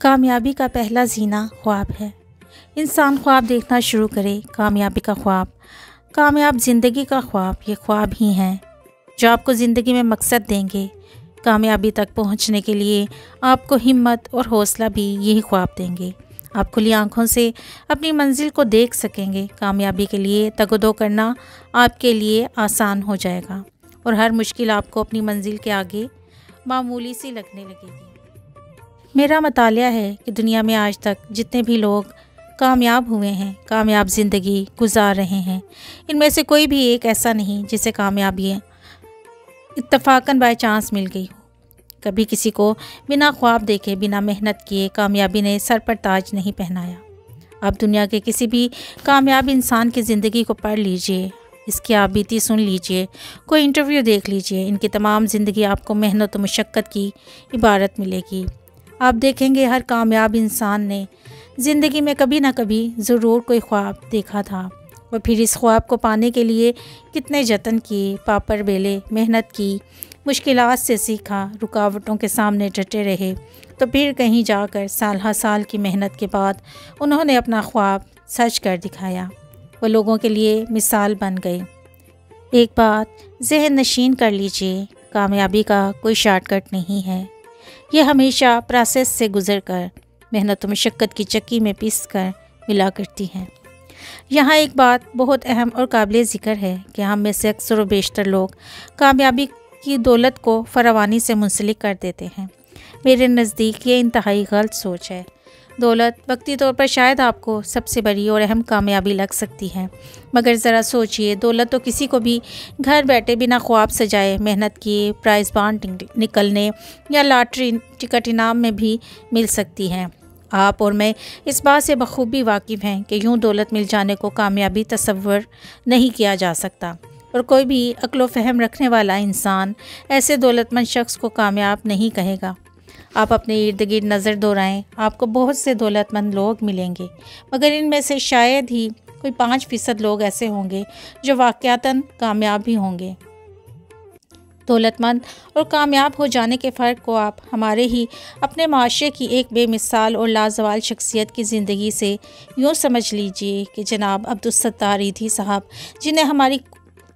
کامیابی کا پہلا زینہ خواب ہے۔ انسان خواب دیکھنا شروع کرے۔ کامیابی کا خواب، کامیاب زندگی کا خواب، یہ خواب ہی ہیں جو آپ کو زندگی میں مقصد دیں گے۔ کامیابی تک پہنچنے کے لیے آپ کو ہمت اور حوصلہ بھی یہی خواب دیں گے۔ آپ کھلی آنکھوں سے اپنی منزل کو دیکھ سکیں گے۔ کامیابی کے لیے تگ و دو کرنا آپ کے لیے آسان ہو جائے گا اور ہر مشکل آپ کو اپنی منزل کے آگے معمولی سی لگنے لگے گی۔ میرا مطالعہ ہے کہ دنیا میں آج تک جتنے بھی لوگ کامیاب ہوئے ہیں، کامیاب زندگی گزار رہے ہیں، ان میں سے کوئی بھی ایک ایسا نہیں جسے کامیابی اتفاقاً بائی چانس مل گئی ہو۔ کبھی کسی کو بنا خواب دیکھے، بنا محنت کیے کامیابی نے سر پر تاج نہیں پہنایا۔ آپ دنیا کے کسی بھی کامیاب انسان کی زندگی کو پڑھ لیجئے، اس کی آپ بیتی سن لیجئے، کوئی انٹرویو دیکھ لیجئے، ان کی تمام زندگی آپ کو محنت و مشقت کی عبارت ملے گی۔ آپ دیکھیں گے ہر کامیاب انسان نے زندگی میں کبھی نہ کبھی ضرور کوئی خواب دیکھا تھا، اور پھر اس خواب کو پانے کے لیے کتنے جتن کیے، پاپڑ بیلے، محنت کی، مشکلات سے سیکھا، رکاوٹوں کے سامنے ڈٹے رہے، تو پھر کہیں جا کر سال ہر سال کی محنت کے بعد انہوں نے اپنا خواب سچ کر دکھایا۔ وہ لوگوں کے لیے مثال بن گئے۔ ایک بات ذہن نشین کر لیجئے، کامیابی کا کوئی شارٹ کٹ نہیں ہے۔ یہ ہمیشہ پروسیس سے گزر کر، محنت و مشقت کی چکی میں پیس کر ملا کرتی ہے۔ یہاں ایک بات بہت اہم اور قابل ذکر ہے کہ ہم میں سے اکثر و بیشتر لوگ کامیابی کی دولت کو فراوانی سے منسلک کر دیتے ہیں۔ میرے نزدیک یہ انتہائی غلط سوچ ہے۔ دولت وقتی طور پر شاید آپ کو سب سے بڑی اور اہم کامیابی لگ سکتی ہے، مگر ذرا سوچئے، دولت تو کسی کو بھی گھر بیٹھے بنا خواب سجائے، محنت کیے، پرائز بانڈ نکلنے یا لاٹری ٹکٹ انعام میں بھی مل سکتی ہے۔ آپ اور میں اس بات سے بخوبی واقف ہیں کہ یوں دولت مل جانے کو کامیابی تصور نہیں کیا جا سکتا، اور کوئی بھی عقل و فہم رکھنے والا انسان ایسے دولت مند شخص کو کامیاب نہیں کہے گا۔ آپ اپنے ارد گرد نظر دوڑائیں، آپ کو بہت سے دولت مند لوگ ملیں گے، مگر ان میں سے شاید ہی کوئی 5% لوگ ایسے ہوں گے جو واقعتاً کامیاب بھی ہوں گے۔ دولت مند اور کامیاب ہو جانے کے فرق کو آپ ہمارے ہی اپنے معاشرے کی ایک بے مثال اور لازوال شخصیت کی زندگی سے یوں سمجھ لیجئے کہ جناب عبدالستار ایدھی صاحب، جنہیں ہماری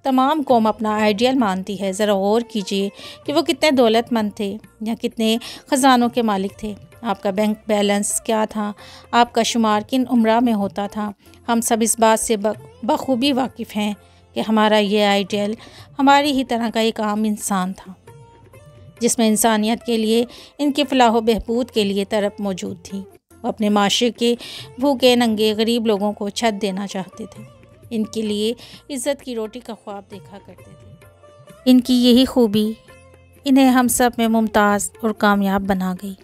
تمام قوم اپنا آئیڈیل مانتی ہے، ذرا غور کیجئے کہ وہ کتنے دولت مند تھے یا کتنے خزانوں کے مالک تھے۔ آپ کا بینک بیلنس کیا تھا، آپ کا شمار کن امراء میں ہوتا تھا۔ ہم سب اس بات سے بخوبی واقف ہیں کہ ہمارا یہ آئیڈیل ہماری ہی طرح کا ایک عام انسان تھا، جس میں انسانیت کے لیے، ان کی فلاح و بہبود کے لیے طرف موجود تھی۔ وہ اپنے معاشرے کے بھوکے ننگے غریب لوگوں کو چھت دینا چاہتے تھے، ان کے لیے عزت کی روٹی کا خواب دیکھا کرتے تھے۔ ان کی یہی خوبی انہیں ہم سب میں ممتاز اور کامیاب بنا گئی۔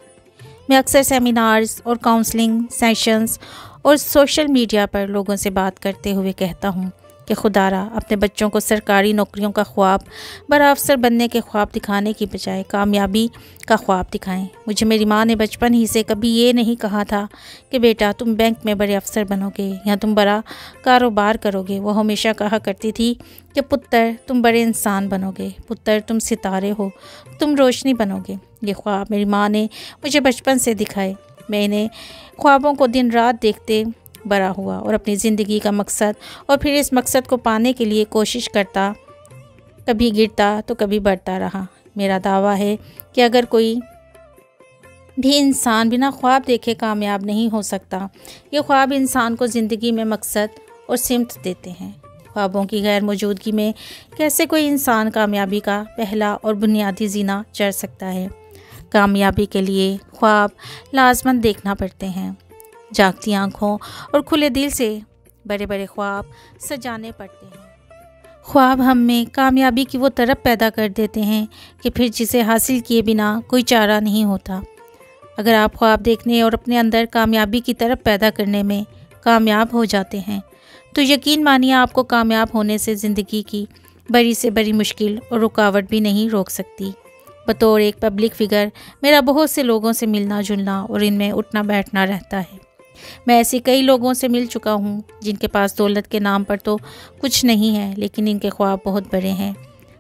میں اکثر سیمینارز اور کاؤنسلنگ سیشنز اور سوشل میڈیا پر لوگوں سے بات کرتے ہوئے کہتا ہوں کہ خدا را اپنے بچوں کو سرکاری نوکریوں کا خواب، بڑا افسر بننے کے خواب دکھانے کی بجائے کامیابی کا خواب دکھائیں۔ مجھے میری ماں نے بچپن ہی سے کبھی یہ نہیں کہا تھا کہ بیٹا تم بینک میں بڑے افسر بنو گے یا تم بڑا کاروبار کرو گے۔ وہ ہمیشہ کہا کرتی تھی کہ پتر تم بڑے انسان بنو گے، پتر تم ستارے ہو، تم روشنی بنو گے۔ یہ خواب میری ماں نے مجھے بچپن سے دکھائے۔ میں انہیں خوابوں کو دن رات دیکھتے بڑا ہوا اور اپنی زندگی کا مقصد اور پھر اس مقصد کو پانے کے لیے کوشش کرتا، کبھی گرتا تو کبھی بڑھتا رہا۔ میرا دعویٰ ہے کہ اگر کوئی بھی انسان بنا خواب دیکھے کامیاب نہیں ہو سکتا۔ یہ خواب انسان کو زندگی میں مقصد اور سمت دیتے ہیں۔ خوابوں کی غیر موجودگی میں کیسے کوئی انسان کامیابی کا پہلا اور بنیادی زینہ چڑھ سکتا ہے؟ کامیابی کے لیے خواب لازماً دیکھنا پڑتے ہیں۔ جاگتی آنکھوں اور کھلے دل سے بڑے بڑے خواب سجانے پڑتے ہیں۔ خواب ہم میں کامیابی کی وہ طرف پیدا کر دیتے ہیں کہ پھر جسے حاصل کیے بنا کوئی چارہ نہیں ہوتا۔ اگر آپ خواب دیکھنے اور اپنے اندر کامیابی کی طرف پیدا کرنے میں کامیاب ہو جاتے ہیں تو یقین مانیے آپ کو کامیاب ہونے سے زندگی کی بڑی سے بڑی مشکل اور رکاوٹ بھی نہیں روک سکتی۔ بطور ایک پبلک فگر میرا بہت سے لوگوں سے ملنا جلنا اور ان میں اٹھنا بیٹھنا رہتا ہے۔ میں ایسے کئی لوگوں سے مل چکا ہوں جن کے پاس دولت کے نام پر تو کچھ نہیں ہے، لیکن ان کے خواب بہت بڑے ہیں۔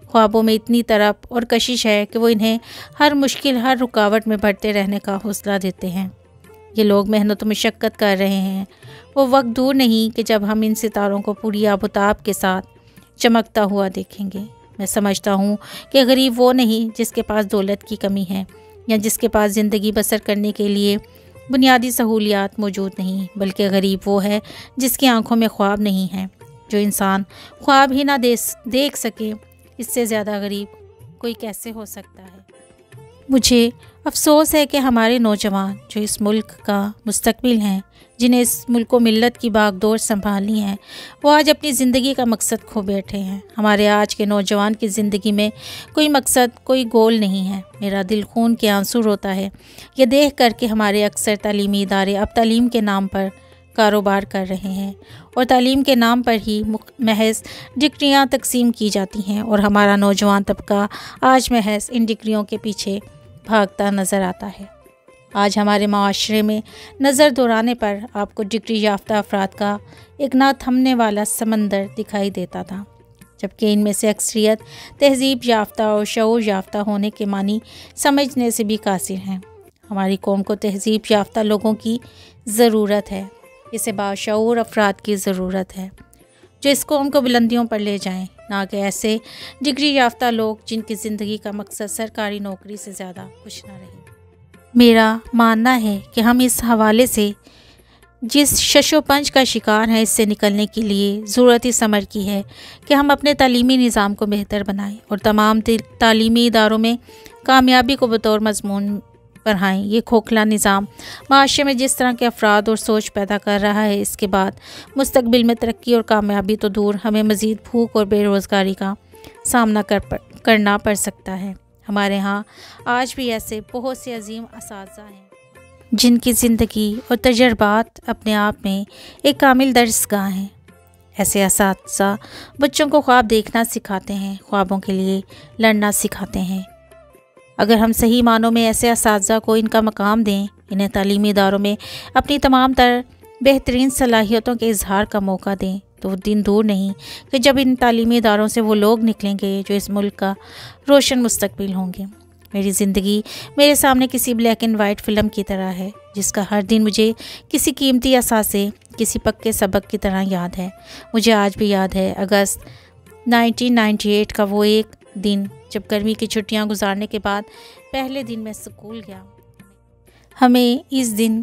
خوابوں میں اتنی طرف اور کشش ہے کہ وہ انہیں ہر مشکل، ہر رکاوٹ میں بڑھتے رہنے کا حوصلہ دیتے ہیں۔ یہ لوگ محنت و مشقت کر رہے ہیں۔ وہ وقت دور نہیں کہ جب ہم ان ستاروں کو پوری آب و تاب کے ساتھ چمکتا ہوا دیکھیں گے۔ میں سمجھتا ہوں کہ غریب وہ نہیں جس کے پاس دولت کی کمی ہے یا جس کے پاس زندگی بسر کرنے کے لیے بنیادی سہولیات موجود نہیں، بلکہ غریب وہ ہے جس کی آنکھوں میں خواب نہیں ہے۔ جو انسان خواب ہی نہ دیکھ سکے، اس سے زیادہ غریب کوئی کیسے ہو سکتا ہے؟ مجھے افسوس ہے کہ ہمارے نوجوان جو اس ملک کا مستقبل ہیں، جنہیں اس ملک و ملت کی باغ دوڑ سنبھالنی ہے، وہ آج اپنی زندگی کا مقصد کھو بیٹھے ہیں۔ ہمارے آج کے نوجوان کی زندگی میں کوئی مقصد، کوئی گول نہیں ہے۔ میرا دل خون کے آنسو روتا ہے یہ دیکھ کر کہ ہمارے اکثر تعلیمی ادارے اب تعلیم کے نام پر کاروبار کر رہے ہیں اور تعلیم کے نام پر ہی محض ڈگریاں تقسیم کی جاتی ہیں، اور ہمارا نوجوان طبقہ آج محض ان ڈگریوں کے پیچھے بھاگتا نظر آتا ہے۔ آج ہمارے معاشرے میں نظر دوڑانے پر آپ کو ڈگری یافتہ افراد کا ایک نہ تھمنے والا سمندر دکھائی دیتا تھا، جبکہ ان میں سے اکثریت تہذیب یافتہ اور شعور یافتہ ہونے کے معنی سمجھنے سے بھی قاصر ہیں۔ ہماری قوم کو تہذیب یافتہ لوگوں کی ضرورت ہے، اسے باشعور افراد کی ضرورت ہے جو اس قوم کو بلندیوں پر لے جائیں، نہ کہ ایسے ڈگری یافتہ لوگ جن کی زندگی کا مقصد سرکاری نوکری سے زیادہ کچھ نہ رہے۔ میرا ماننا ہے کہ ہم اس حوالے سے جس شش و پنج کا شکار ہیں، اس سے نکلنے کے لیے ضرورت اس امر کی ہے کہ ہم اپنے تعلیمی نظام کو بہتر بنائیں اور تمام تعلیمی اداروں میں کامیابی کو بطور مضمون پڑھائیں۔ یہ کھوکھلا نظام معاشرے میں جس طرح کے افراد اور سوچ پیدا کر رہا ہے، اس کے بعد مستقبل میں ترقی اور کامیابی تو دور، ہمیں مزید بھوک اور بے روزگاری کا سامنا کرنا پڑ سکتا ہے۔ ہمارے ہاں آج بھی ایسے بہت سے عظیم اساتذہ ہیں جن کی زندگی اور تجربات اپنے آپ میں ایک کامل درس گاہ ہیں۔ ایسے اساتذہ بچوں کو خواب دیکھنا سکھاتے ہیں، خوابوں کے لیے لڑنا سکھاتے ہیں۔ اگر ہم صحیح معنوں میں ایسے اساتذہ کو ان کا مقام دیں، انہیں تعلیمی اداروں میں اپنی تمام تر بہترین صلاحیتوں کے اظہار کا موقع دیں، تو وہ دن دور نہیں کہ جب ان تعلیمی اداروں سے وہ لوگ نکلیں گے جو اس ملک کا روشن مستقبل ہوں گے۔ میری زندگی میرے سامنے کسی بلیک اینڈ وائٹ فلم کی طرح ہے، جس کا ہر دن مجھے کسی قیمتی اثاثے، کسی پکے سبق کی طرح یاد ہے۔ مجھے آج بھی یاد ہے اگست 1998 کا وہ ایک دن جب گرمی کی چھٹیاں گزارنے کے بعد پہلے دن میں اسکول گیا۔ ہمیں اس دن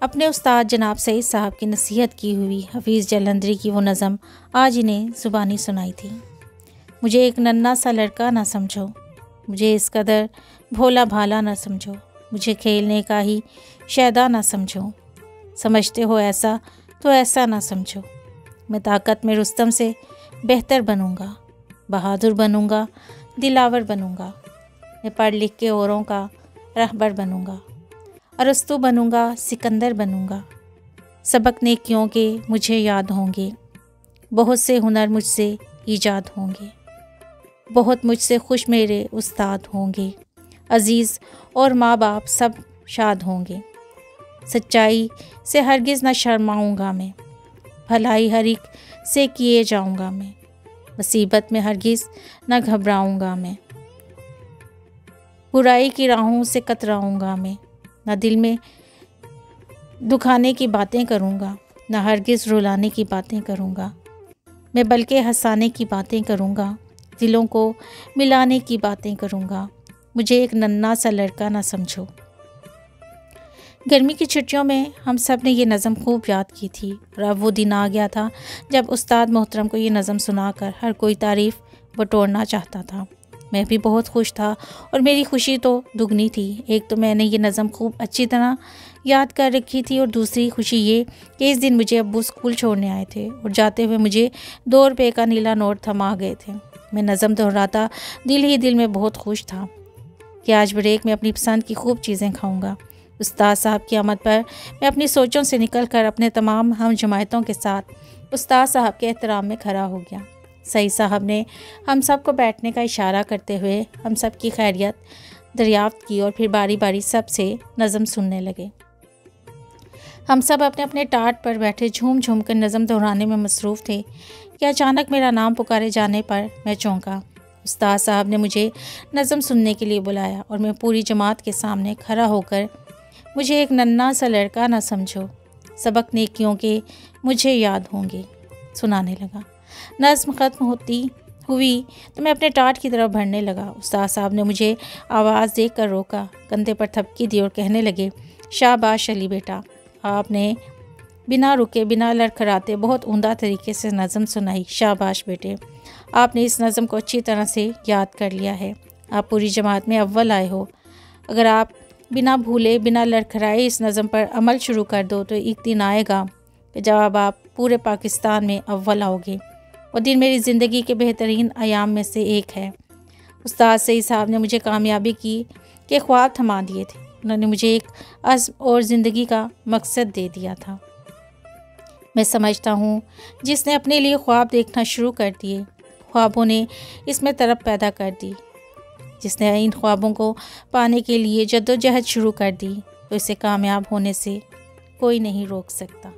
اپنے استاد جناب سعید صاحب کی نصیحت کی ہوئی حفیظ جلندری کی وہ نظم آج انہیں زبانی سنائی تھی۔ مجھے ایک ننھا سا لڑکا نہ سمجھو، مجھے اس قدر بھولا بھالا نہ سمجھو، مجھے کھیلنے کا ہی شیدا نہ سمجھو، سمجھتے ہو ایسا تو ایسا نہ سمجھو۔ میں طاقت میں رستم سے بہتر بنوں گا، بہادر بنوں گا، دلاور بنوں گا۔ میں پڑھ لکھ کے اوروں کا رہبر بنوں گا، ارسطو بنوں گا، سکندر بنوں گا۔ سبق نیکیوں کے مجھے یاد ہوں گے، بہت سے ہنر مجھ سے ایجاد ہوں گے، بہت مجھ سے خوش میرے استاد ہوں گے، عزیز اور ماں باپ سب شاد ہوں گے۔ سچائی سے ہرگز نہ شرماؤں گا میں، بھلائی ہر ایک سے کیے جاؤں گا میں، مصیبت میں ہرگز نہ گھبراؤں گا میں، برائی کی راہوں سے کتراؤں گا میں، نہ دل میں دکھانے کی باتیں کروں گا، نہ ہرگز رلانے کی باتیں کروں گا، میں بلکہ ہنسانے کی باتیں کروں گا، دلوں کو ملانے کی باتیں کروں گا۔ مجھے ایک ننھا سا لڑکا نہ سمجھو۔ گرمی کی چھٹیوں میں ہم سب نے یہ نظم خوب یاد کی تھی، اور اب وہ دن آ گیا تھا جب استاد محترم کو یہ نظم سنا کر ہر کوئی تعریف بٹورنا چاہتا تھا۔ میں بھی بہت خوش تھا اور میری خوشی تو دگنی تھی۔ ایک تو میں نے یہ نظم خوب اچھی طرح یاد کر رکھی تھی، اور دوسری خوشی یہ کہ اس دن مجھے ابو اسکول چھوڑنے آئے تھے اور جاتے ہوئے مجھے 2 روپے کا نیلا نوٹ تھما گئے تھے۔ میں نظم دہراتا دل ہی دل میں بہت خوش تھا کہ آج بریک میں اپنی پسند کی خوب چیزیں کھاؤں گا۔ استاد صاحب کی آمد پر میں اپنی سوچوں سے نکل کر اپنے تمام ہم جماعتوں کے ساتھ استاد صاحب کے احترام میں کھڑا ہو گیا۔ سعید صاحب نے ہم سب کو بیٹھنے کا اشارہ کرتے ہوئے ہم سب کی خیریت دریافت کی اور پھر باری باری سب سے نظم سننے لگے۔ ہم سب اپنے اپنے ٹاٹ پر بیٹھے جھوم جھوم کر نظم دہرانے میں مصروف تھے کہ اچانک میرا نام پکارے جانے پر میں چونکا۔ استاد صاحب نے مجھے نظم سننے کے لیے بلایا اور میں پوری جماعت کے سامنے کھڑا ہو کر مجھے ایک ننھا سا لڑکا نہ سمجھو، سبق نیکیوں کے مجھے یاد ہوں گے۔ سنانے لگا۔ نظم ختم ہوئی تو میں اپنے ٹاٹ کی طرف بڑھنے لگا۔ استاد صاحب نے مجھے آواز دے کر روکا، کندھے پر تھپکی دی اور کہنے لگے، شاباش علی بیٹا، آپ نے بنا رکے بنا لڑکھڑاتے بہت عمدہ طریقے سے نظم سنائی۔ شاباش بیٹے، آپ نے اس نظم کو اچھی طرح سے یاد کر لیا ہے۔ آپ پوری جماعت میں اول آئے ہو۔ اگر آپ بنا بھولے بنا لڑکھڑائے اس نظم پر عمل شروع کر دو تو ایک دن آئے گا کہ جب آپ پورے پاکستان میں اول آؤ گے۔ وہ دن میری زندگی کے بہترین ایام میں سے ایک ہے۔ استاد سعید صاحب نے مجھے کامیابی کی کہ خواب تھما دیے تھے۔ انہوں نے مجھے ایک عزم اور زندگی کا مقصد دے دیا تھا۔ میں سمجھتا ہوں جس نے اپنے لیے خواب دیکھنا شروع کر دیے، خوابوں نے اس میں طرب پیدا کر دی۔ جس نے ان خوابوں کو پانے کے لیے جدوجہد شروع کر دی تو اسے کامیاب ہونے سے کوئی نہیں روک سکتا۔